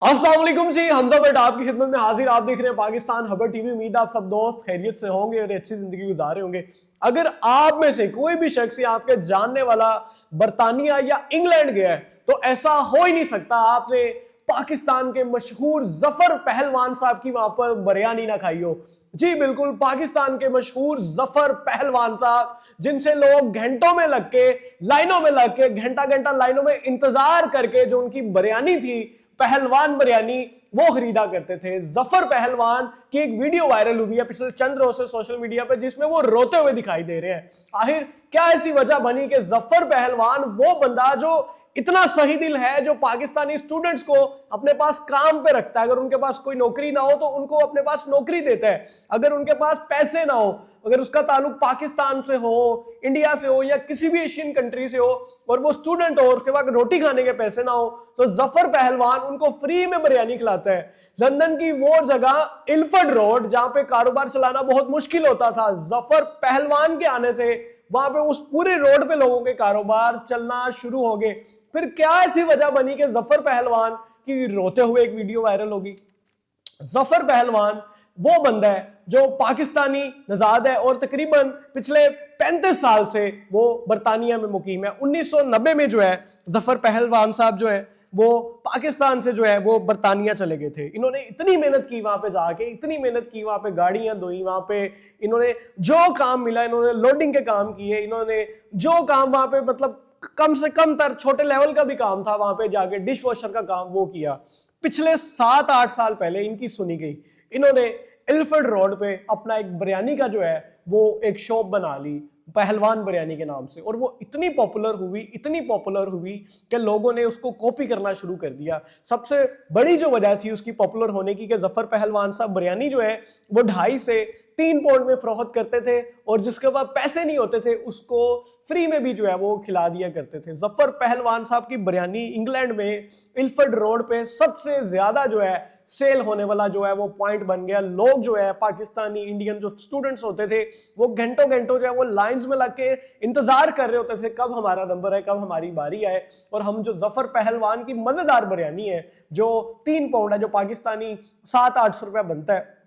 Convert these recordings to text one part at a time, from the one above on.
अस्सलाम वालेकुम जी, हमजा बट आपकी खिदमत में हाजिर। आप देख रहे हैं पाकिस्तान खबर टीवी। उम्मीद आप सब दोस्त खैरियत से होंगे और अच्छी जिंदगी गुजार रहे होंगे। अगर आप में से कोई भी शख्स या आपके जानने वाला बर्तानिया या इंग्लैंड गया है तो ऐसा हो ही नहीं सकता आपने पाकिस्तान के मशहूर जफर पहलवान साहब की वहां पर बिरयानी ना खाई हो। जी बिल्कुल, पाकिस्तान के मशहूर जफर पहलवान साहब, जिनसे लोग घंटों में लग के, लाइनों में लग के, घंटा घंटा लाइनों में इंतजार करके जो उनकी बिरयानी थी, पहलवान बिरयानी, वो खरीदा करते थे। जफर पहलवान की एक वीडियो वायरल हुई है पिछले चंद रोज से सोशल मीडिया पर, जिसमें वो रोते हुए दिखाई दे रहे हैं। आखिर क्या ऐसी वजह बनी कि जफर पहलवान, वो बंदा जो इतना सही दिल है, जो पाकिस्तानी स्टूडेंट्स को अपने पास काम पे रखता है, अगर उनके पास कोई नौकरी ना हो तो उनको अपने पास नौकरी देता है, अगर उनके पास पैसे ना हो, अगर उसका ताल्लुक पाकिस्तान से हो, इंडिया से हो या किसी भी एशियन कंट्री से हो, और वो स्टूडेंट हो और उसके बाद रोटी खाने के पैसे ना हो, तो जफर पहलवान उनको फ्री में बिरयानी खिलाता है। लंदन की वो जगह इल्फर्ड रोड, जहां पे कारोबार चलाना बहुत मुश्किल होता था, जफर पहलवान के आने से वहां पे उस पूरे रोड पे लोगों के कारोबार चलना शुरू हो गए। फिर क्या ऐसी वजह बनी कि जफर पहलवान की रोते हुए एक वीडियो वायरल होगी। जफर पहलवान वो बंदा है जो पाकिस्तानी नजाद है और तकरीबन पिछले 35 साल से वो बरतानिया में मुकीम है। 1990 में जो है जफर पहलवान साहब जो है वो पाकिस्तान से जो है वो बरतानिया चले गए थे। इन्होंने इतनी मेहनत की वहां पे जाके, इतनी मेहनत की, वहां पे गाड़ियां धोई, वहां पे इन्होंने जो काम मिला, इन्होंने लोडिंग के काम किए, इन्होंने जो काम वहां पे मतलब कम से कम तर छोटे लेवल का भी काम था, वहां पे जाके डिश वॉशर का काम वो किया। पिछले 7-8 साल पहले इनकी सुनी गई, इन्होंने इल्फर्ड रोड पे अपना एक बिरयानी का जो है वो एक शॉप बना ली पहलवान बिरयानी के नाम से, और वो इतनी पॉपुलर हुई, इतनी पॉपुलर हुई कि लोगों ने उसको कॉपी करना शुरू कर दिया। सबसे बड़ी जो वजह थी उसकी पॉपुलर होने की कि जफर पहलवान साहब बिरयानी जो है वो 2.5 से 3 पाउंड में फरोख्त करते थे, और जिसके पास पैसे नहीं होते थे उसको फ्री में भी जो है वो खिला दिया करते थे। जफर पहलवान साहब की बिरयानी इंग्लैंड में इल्फर्ड रोड पे सबसे ज्यादा जो है सेल होने वाला जो है वो पॉइंट बन गया। लोग जो है पाकिस्तानी इंडियन जो स्टूडेंट्स होते थे वो घंटों घंटों जो है वो लाइंस में लग के इंतजार कर रहे होते थे कब हमारा नंबर है, कब हमारी बारी आए, और हम जो जफर पहलवान की मजेदार बिरयानी है जो 3 पाउंड है, जो पाकिस्तानी 700-800 रुपया बनता है,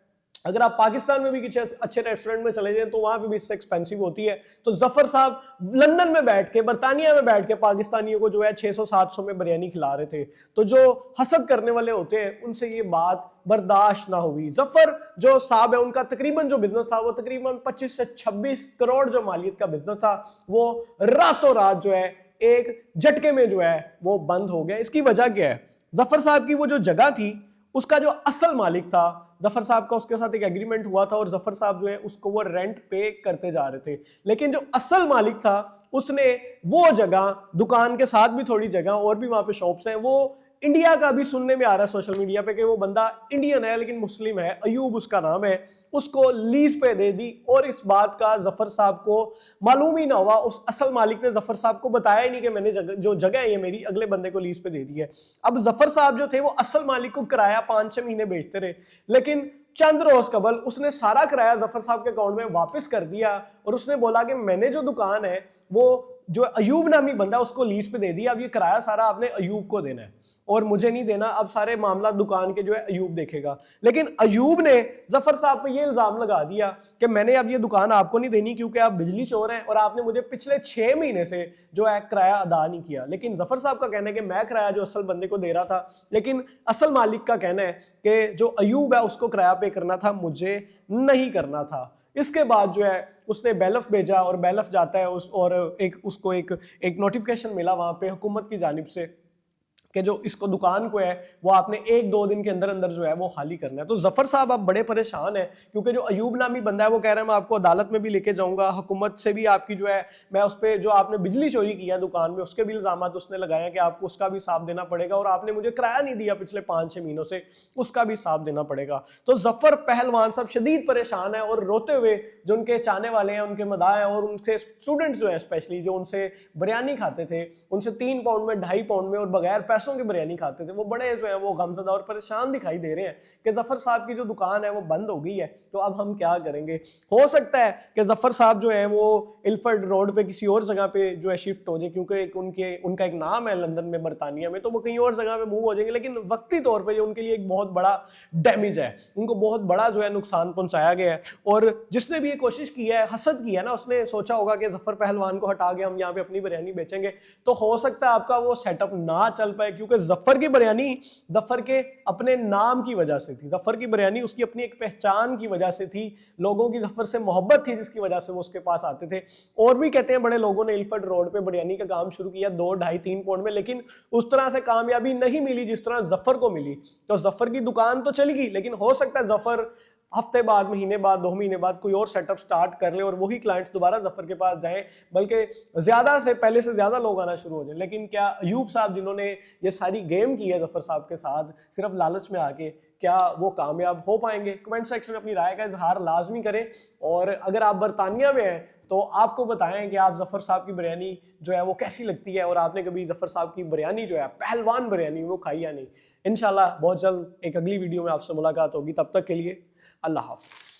अगर आप पाकिस्तान में भी किसी अच्छे रेस्टोरेंट में चले जाएं तो वहां पे भी इससे एक्सपेंसिव होती है। तो जफर साहब लंदन में बैठ के, बर्तानिया में बैठ के पाकिस्तानियों को जो है 600-700 में बिरयानी खिला रहे थे। तो जो हसद करने वाले होते हैं उनसे ये बात बर्दाश्त ना हुई। जफर जो साहब है उनका तकरीबन जो बिजनेस था वो तकरीबन 25 से 26 करोड़ जो मालियत का बिजनेस था वो रातों रात जो है एक झटके में जो है वो बंद हो गया। इसकी वजह क्या है? जफर साहब की वो जो जगह थी उसका जो असल मालिक था जफर साहब का, उसके साथ एक एग्रीमेंट हुआ था और जफर साहब जो है उसको वो रेंट पे करते जा रहे थे, लेकिन जो असल मालिक था उसने वो जगह, दुकान के साथ भी थोड़ी जगह और भी वहां पे शॉप्स हैं, वो इंडिया का भी सुनने में आ रहा है सोशल मीडिया पे कि वो बंदा इंडियन है लेकिन मुस्लिम है, अयूब उसका नाम है, उसको लीज पे दे दी। और इस बात का जफर साहब को मालूम ही ना हुआ, उस असल मालिक ने जफर साहब को बताया ही नहीं कि मैंने जो जगह है ये मेरी अगले बंदे को लीज पे दे दी है। अब जफर साहब जो थे वो असल मालिक को किराया 5-6 महीने बेचते रहे, लेकिन चंद रोज कबल उसने सारा किराया जफर साहब के अकाउंट में वापस कर दिया और उसने बोला कि मैंने जो दुकान है वो जो अयूब नामी बंदा उसको लीज पे दे दिया, अब ये किराया सारा आपने अयूब को देना है और मुझे नहीं देना, अब सारे मामला दुकान के जो है अयूब देखेगा। लेकिन अयूब ने जफर साहब पे ये इल्जाम लगा दिया कि मैंने अब ये दुकान आपको नहीं देनी क्योंकि आप बिजली चोर हैं और आपने मुझे पिछले 6 महीने से जो है किराया अदा नहीं किया। लेकिन जफर साहब का कहना है कि मैं किराया जो असल बंदे को दे रहा था, लेकिन असल मालिक का कहना है कि जो अयूब है उसको किराया पे करना था, मुझे नहीं करना था। इसके बाद जो है उसने बैलफ भेजा और बैलफ जाता है और उसको एक नोटिफिकेशन मिला वहां पे हुकूमत की जानिब से कि जो इसको दुकान को है वो आपने 1-2 दिन के अंदर अंदर जो है वो खाली करना है। तो जफर साहब अब बड़े परेशान है क्योंकि जो अयूब नामी बंदा है वो कह रहा है मैं आपको अदालत में भी लेके जाऊंगा, हुकूमत से भी आपकी जो है मैं उस पर जो आपने बिजली चोरी किया दुकान में उसके भी इल्जाम उसने लगाए कि आपको उसका भी हिसाब देना पड़ेगा, और आपने मुझे किराया नहीं दिया पिछले 5-6 महीनों से, उसका भी हिसाब देना पड़ेगा। तो जफर पहलवान साहब शदीद परेशान है और रोते हुए जो उनके चाहने वाले हैं, उनके मदाह हैं और उनके स्टूडेंट्स जो है स्पेशली जो उनसे बिरयानी खाते थे, उनसे 3 पाउंड में, 2.5 पाउंड में और बगैर पैसे पैसों की बिरयानी खाते थे, वो बड़े जो है वो गमज़दा और परेशान दिखाई दे रहे हैं कि जफर साहब की जो दुकान है वो बंद हो गई है, तो अब हम क्या करेंगे। हो सकता है कि जफर साहब जो है वो इल्फर्ड रोड पे किसी और जगह पे जो है शिफ्ट हो जाए, क्योंकि उनका एक नाम है लंदन में, बरतानिया में, तो वो कहीं और जगह पे मूव हो जाएंगे। लेकिन वक्ती तौर पर उनके लिए एक बहुत बड़ा डैमेज है, उनको बहुत बड़ा जो है नुकसान पहुंचाया गया है। और जिसने भी ये कोशिश की है, हसद की है ना, उसने सोचा होगा कि जफर पहलवान को हटा के हम यहाँ पे अपनी बिरयानी बेचेंगे, तो हो सकता है आपका वो सेटअप ना चल पाए, क्योंकि जफर की बिरयानी जफर के अपने नाम की वजह से थी, जफर की बिरयानी उसकी अपनी एक पहचान की वजह से थी, लोगों की जफर से मोहब्बत थी जिसकी वजह से वो उसके पास आते थे। और भी कहते हैं बड़े लोगों ने इल्फर्ड रोड पे बिरयानी का काम शुरू किया 2, 2.5, 3 पाउंड में, लेकिन उस तरह से कामयाबी नहीं मिली जिस तरह जफर को मिली। तो जफर की दुकान तो चली गई, लेकिन हो सकता है जफर हफ्ते बाद, महीने बाद, 2 महीने बाद कोई और सेटअप स्टार्ट कर ले और वही क्लाइंट्स दोबारा जफर के पास जाएं, बल्कि ज्यादा से पहले से ज्यादा लोग आना शुरू हो जाए। लेकिन क्या अयूब साहब जिन्होंने ये सारी गेम की है जफर साहब के साथ सिर्फ लालच में आके, क्या वो कामयाब हो पाएंगे? कमेंट सेक्शन में अपनी राय का इजहार लाजमी करें। और अगर आप बरतानिया में हैं तो आपको बताएं कि आप जफर साहब की बिरयानी जो है वो कैसी लगती है, और आपने कभी जफर साहब की बिरयानी जो है पहलवान बिरयानी वो खाई या नहीं। इंशाल्लाह बहुत जल्द एक अगली वीडियो में आपसे मुलाकात होगी, तब तक के लिए अल्लाह हाफ़िज़।